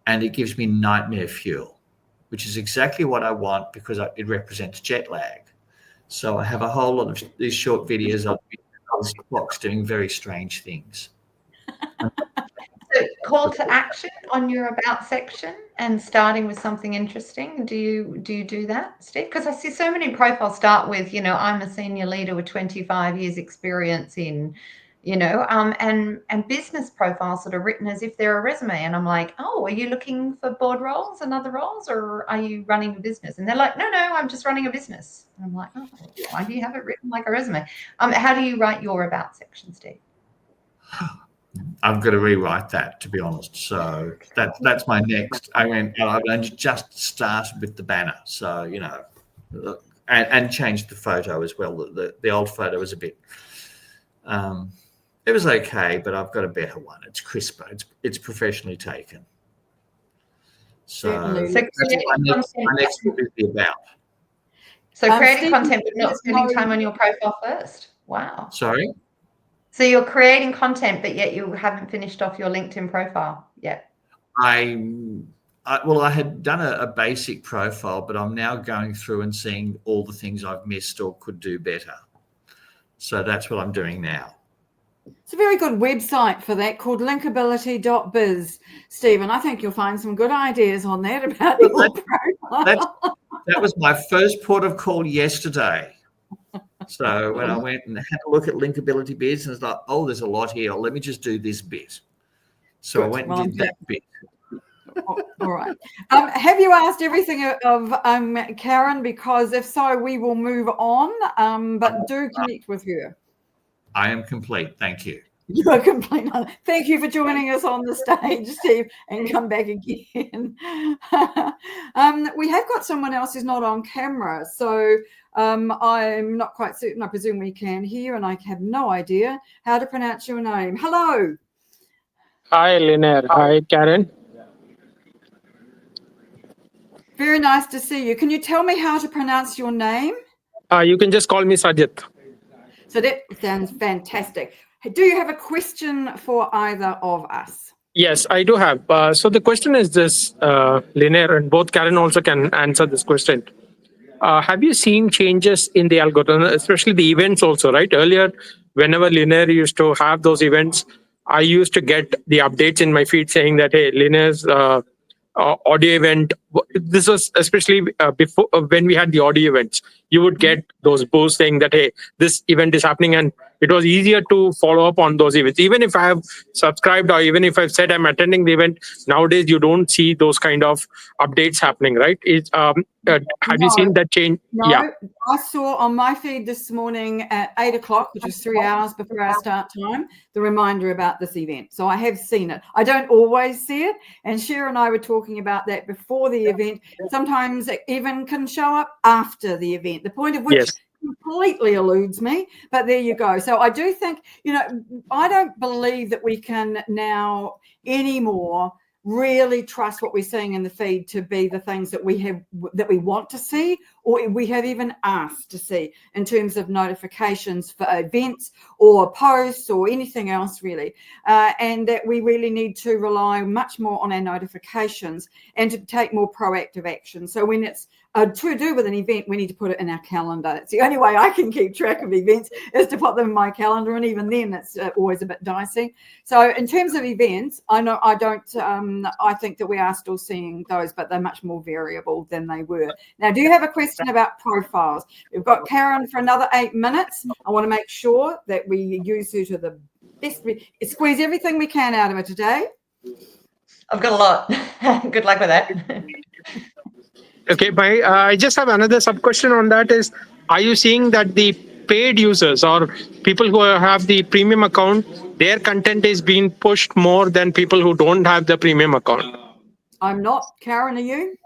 and it gives me nightmare fuel, which is exactly what I want because it represents jet lag. So I have a whole lot of these short videos of those clocks doing very strange things. So call to action on your about section and starting with something interesting. Do you do that, Steve? Because I see so many profiles start with, I'm a senior leader with 25 years experience in, and business profiles that are written as if they're a resume. And I'm like, oh, are you looking for board roles and other roles, or are you running a business? And they're like, no, I'm just running a business. And I'm like, oh, why do you have it written like a resume? How do you write your about section, Steve? I've got to rewrite that, to be honest. So that's my next. I've only just started with the banner. So, and changed the photo as well. The old photo was a bit, it was okay, but I've got a better one. It's crisper. It's professionally taken. So that's my next book is the about. So creating content, but not spending time on your profile first. Wow. Sorry? So you're creating content, but yet you haven't finished off your LinkedIn profile yet. I had done a basic profile, but I'm now going through and seeing all the things I've missed or could do better. So that's what I'm doing now. It's a very good website for that called linkability.biz, Stephen. I think you'll find some good ideas on that about your profile. That was my first port of call yesterday. So when I went and had a look at Linkability Biz, and it's like, oh, there's a lot here. Let me just do this bit. So I went and did that bit. All right. Have you asked everything of Karen? Because if so, we will move on. But do connect with her. I am complete. Thank you. You are complete. Thank you for joining us on the stage, Steve, and come back again. We have got someone else who's not on camera, so I'm not quite certain. I presume we can hear, and I have no idea how to pronounce your name. Hello. Hi, Linnea. Hi, Karen. Very nice to see you. Can you tell me how to pronounce your name? You can just call me Sajid. So that sounds fantastic. Do you have a question for either of us? Yes, I do have. So the question is this, Linear, and both Karen also can answer this question. Have you seen changes in the algorithm, especially the events also, right? Earlier, whenever Linear used to have those events, I used to get the updates in my feed saying that, hey, Linear's audio event. This was especially before when we had the audio events. You would get those posts saying that, hey, this event is happening, and it was easier to follow up on those events. Even if I have subscribed or even if I've said I'm attending the event, nowadays you don't see those kind of updates happening, right? Have you seen that change? No, Yeah. I saw on my feed this morning at 8 o'clock, which was 3 hours before our start time, the reminder about this event. So I have seen it. I don't always see it. And Cher and I were talking about that before the event. Sometimes it even can show up after the event, the point of which Yes. completely eludes me. But there you go. So I do think, I don't believe that we can now anymore really trust what we're seeing in the feed to be the things that we want to see, or we have even asked to see in terms of notifications for events or posts or anything else really, and that we really need to rely much more on our notifications and to take more proactive action. So when it's to do with an event, we need to put it in our calendar. It's the only way I can keep track of events is to put them in my calendar, and even then it's always a bit dicey. So in terms of events, I think that we are still seeing those, but they're much more variable than they were. Now, do you have a question about profiles? We've got Karen for another 8 minutes. I want to make sure that we use her to the best. We squeeze everything we can out of her today. I've got a lot. Good luck with that. Okay, I just have another sub question on that is, are you seeing that the paid users or people who have the premium account, their content is being pushed more than people who don't have the premium account? I'm not. Karen, are you?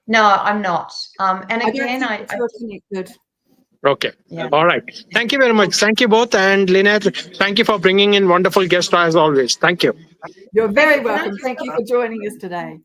No, I'm not. And again, I don't think you're connected. Okay. Yeah. All right. Thank you very much. Thank you both. And Lynette, thank you for bringing in wonderful guests as always. Thank you. You're very welcome. Thank you for joining us today.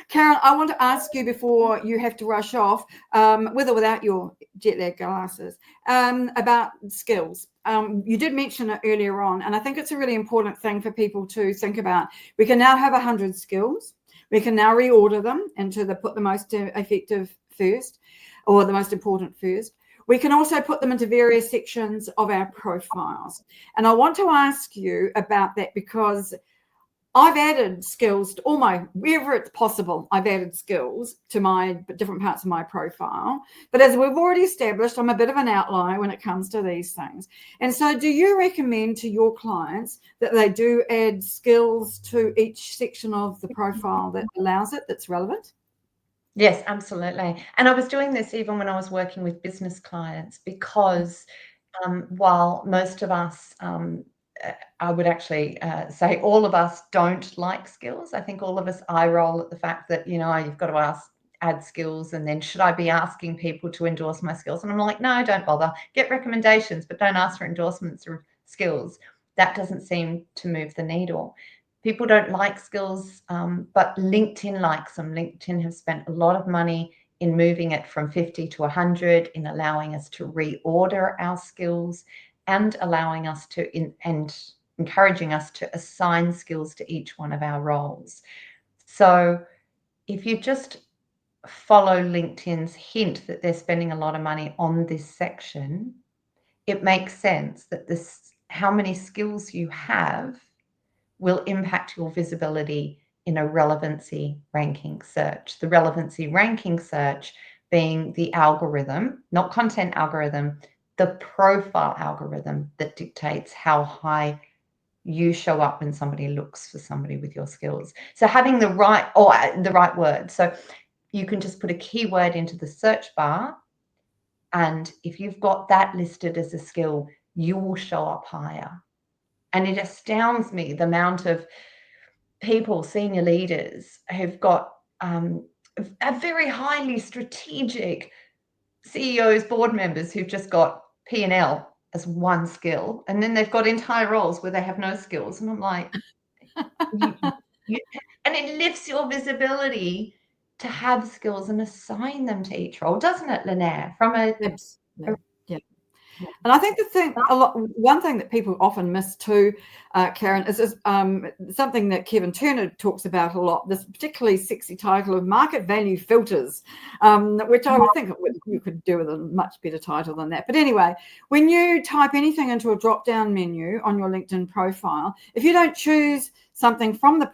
Karen, I want to ask you before you have to rush off, with or without your jet lag glasses, about skills. You did mention it earlier on, and I think it's a really important thing for people to think about. We can now have 100 skills. We can now reorder them into put the most effective first, or the most important first. We can also put them into various sections of our profiles. And I want to ask you about that because I've added skills to wherever it's possible, I've added skills to my different parts of my profile. But as we've already established, I'm a bit of an outlier when it comes to these things. And so do you recommend to your clients that they do add skills to each section of the profile that allows it, that's relevant? Yes, absolutely. And I was doing this even when I was working with business clients because while most of us, I would actually say all of us don't like skills. I think all of us eye roll at the fact that, you've got to add skills, and then should I be asking people to endorse my skills? And I'm like, no, don't bother. Get recommendations, but don't ask for endorsements or skills. That doesn't seem to move the needle. People don't like skills, but LinkedIn likes them. LinkedIn has spent a lot of money in moving it from 50 to 100, in allowing us to reorder our skills and allowing us to, and encouraging us to assign skills to each one of our roles. So if you just follow LinkedIn's hint that they're spending a lot of money on this section, it makes sense that how many skills you have will impact your visibility in a relevancy ranking search. The relevancy ranking search being the algorithm, not content algorithm, the profile algorithm that dictates how high you show up when somebody looks for somebody with your skills. So having the right word. So you can just put a keyword into the search bar, and if you've got that listed as a skill, you will show up higher. And it astounds me the amount of people, senior leaders, who've got a very highly strategic CEOs, board members who've just got P&L as one skill, and then they've got entire roles where they have no skills. And I'm like, and it lifts your visibility to have skills and assign them to each role, doesn't it, Linnea? Absolutely. Yeah. And I think one thing that people often miss too, Karen, is something that Kevin Turner talks about a lot, this particularly sexy title of market value filters, which I would think you could do with a much better title than that. But anyway, when you type anything into a drop-down menu on your LinkedIn profile, if you don't choose something from the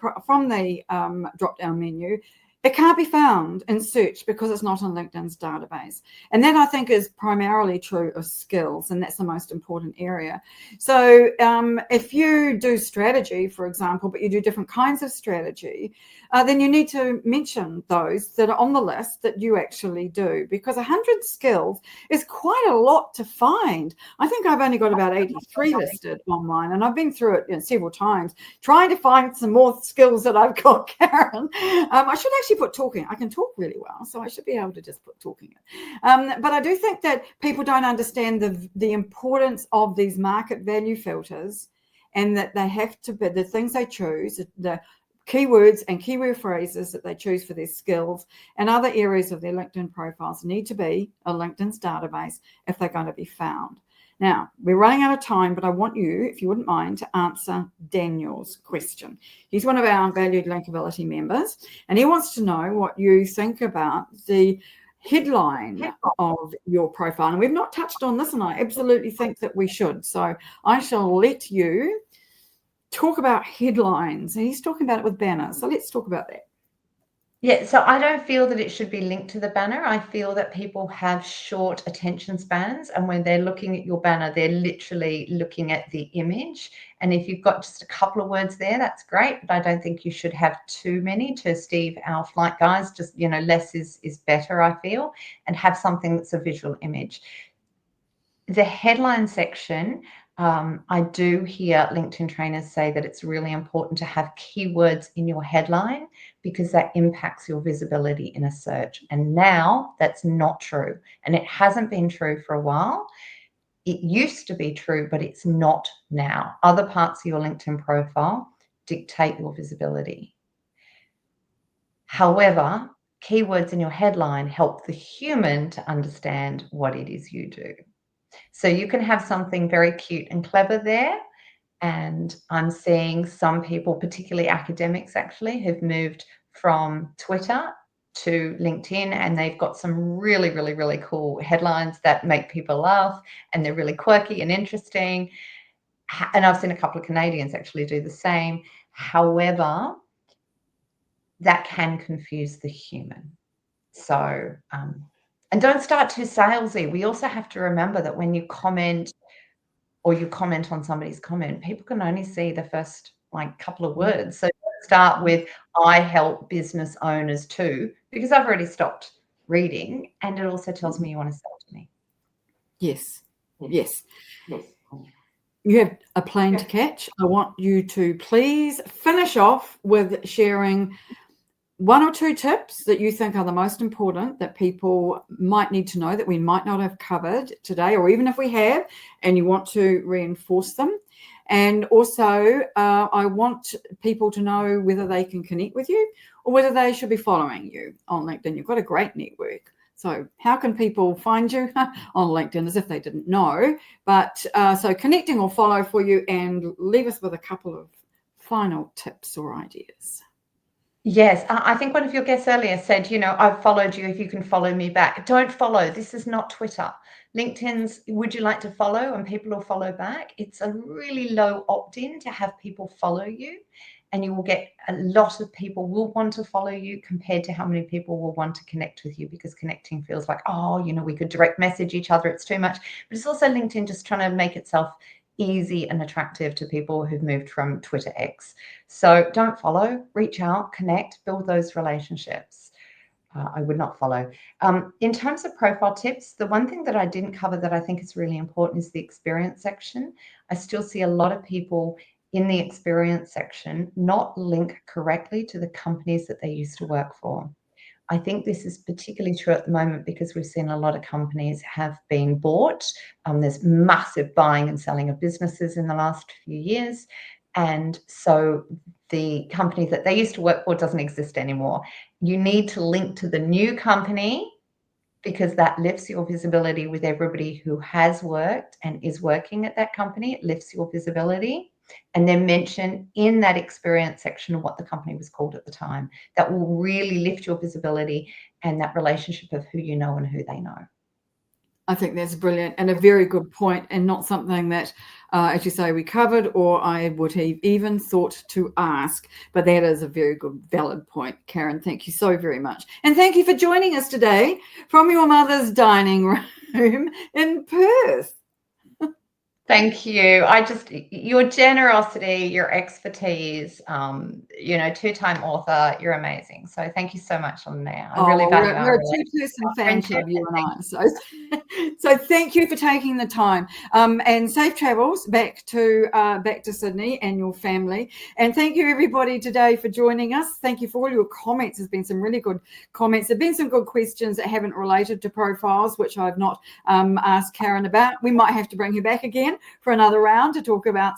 drop-down menu, it can't be found in search because it's not in LinkedIn's database. And that, I think, is primarily true of skills, and that's the most important area. So if you do strategy, for example, but you do different kinds of strategy, then you need to mention those that are on the list that you actually do, because 100 skills is quite a lot to find. I think I've only got about 83 listed online, and I've been through it several times trying to find some more skills that I've got, Karen. I should actually put talking. I can talk really well, so I should be able to just put talking in. But I do think that people don't understand the importance of these market value filters, and that they have to be the things they choose, the keywords and keyword phrases that they choose for their skills and other areas of their LinkedIn profiles need to be in LinkedIn's database if they're going to be found. Now, we're running out of time, but I want you, if you wouldn't mind, to answer Daniel's question. He's one of our valued Linkability members, and he wants to know what you think about the headline of your profile. And we've not touched on this, and I absolutely think that we should. So I shall let you talk about headlines. And he's talking about it with banners. So let's talk about that. Yeah, so I don't feel that it should be linked to the banner. I feel that people have short attention spans, and when they're looking at your banner, they're literally looking at the image. And if you've got just a couple of words there, that's great, but I don't think you should have too many. To Steve, our flight guys, just, less is better, I feel, and have something that's a visual image. The headline section, I do hear LinkedIn trainers say that it's really important to have keywords in your headline because that impacts your visibility in a search. And now that's not true. And it hasn't been true for a while. It used to be true, but it's not now. Other parts of your LinkedIn profile dictate your visibility. However, keywords in your headline help the human to understand what it is you do. So you can have something very cute and clever there. And I'm seeing some people, particularly academics actually, who've moved from Twitter to LinkedIn, and they've got some really, really, really cool headlines that make people laugh, and they're really quirky and interesting. And I've seen a couple of Canadians actually do the same. However, that can confuse the human. So, and don't start too salesy. We also have to remember that when you comment or you comment on somebody's comment, people can only see the first couple of words. So don't start with, I help business owners too, because I've already stopped reading, and it also tells me you want to sell to me. Yes. You have a plane to catch. I want you to please finish off with sharing one or two tips that you think are the most important that people might need to know that we might not have covered today, or even if we have and you want to reinforce them. And also, I want people to know whether they can connect with you or whether they should be following you on LinkedIn. You've got a great network. So how can people find you on LinkedIn, as if they didn't know? But so connecting or follow for you, and leave us with a couple of final tips or ideas. Yes, I think one of your guests earlier said, I've followed you, if you can follow me back. Don't follow. This is not Twitter. LinkedIn's, would you like to follow? And people will follow back. It's a really low opt-in to have people follow you. And you will get a lot of people will want to follow you compared to how many people will want to connect with you, because connecting feels like, we could direct message each other. It's too much. But it's also LinkedIn just trying to make itself easy and attractive to people who've moved from Twitter X. So don't follow, reach out, connect, build those relationships. I would not follow. In terms of profile tips, the one thing that I didn't cover that I think is really important is the experience section. I still see a lot of people in the experience section not link correctly to the companies that they used to work for. I think this is particularly true at the moment because we've seen a lot of companies have been bought. There's massive buying and selling of businesses in the last few years. And so the company that they used to work for doesn't exist anymore. You need to link to the new company because that lifts your visibility with everybody who has worked and is working at that company. It lifts your visibility. And then mention in that experience section what the company was called at the time. That will really lift your visibility and that relationship of who you know and who they know. I think that's brilliant and a very good point, and not something that, as you say, we covered or I would have even thought to ask. But that is a very good, valid point, Karen. Thank you so very much. And thank you for joining us today from your mother's dining room in Perth. Thank you. Your generosity, your expertise, two-time author, you're amazing. So thank you so much, Linnea. I really value we're a two-person fan club, you and I. So thank you for taking the time, and safe travels back to Sydney and your family. And thank you everybody today for joining us. Thank you for all your comments. There's been some really good comments. There've been some good questions that haven't related to profiles, which I've not asked Karen about. We might have to bring her back again for another round to talk about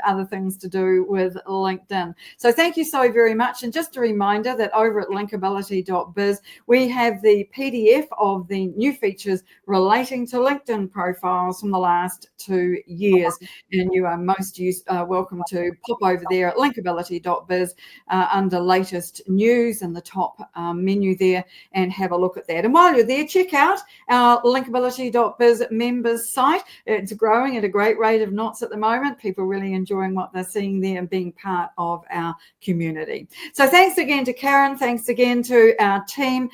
other things to do with LinkedIn. So thank you so very much. And just a reminder that over at linkability.biz, we have the PDF of the new features relating to LinkedIn profiles from the last 2 years. And you are most welcome to pop over there at linkability.biz under latest news in the top menu there and have a look at that. And while you're there, check out our linkability.biz members site. It's growing at a great rate of knots at the moment. People really enjoying what they're seeing there and being part of our community. So thanks again to Karen. Thanks again to our team,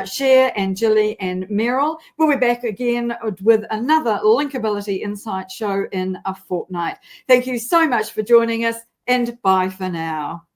Cher and Jilly and Meryl. We'll be back again with another Linkability Insight show in a fortnight. Thank you so much for joining us, and bye for now.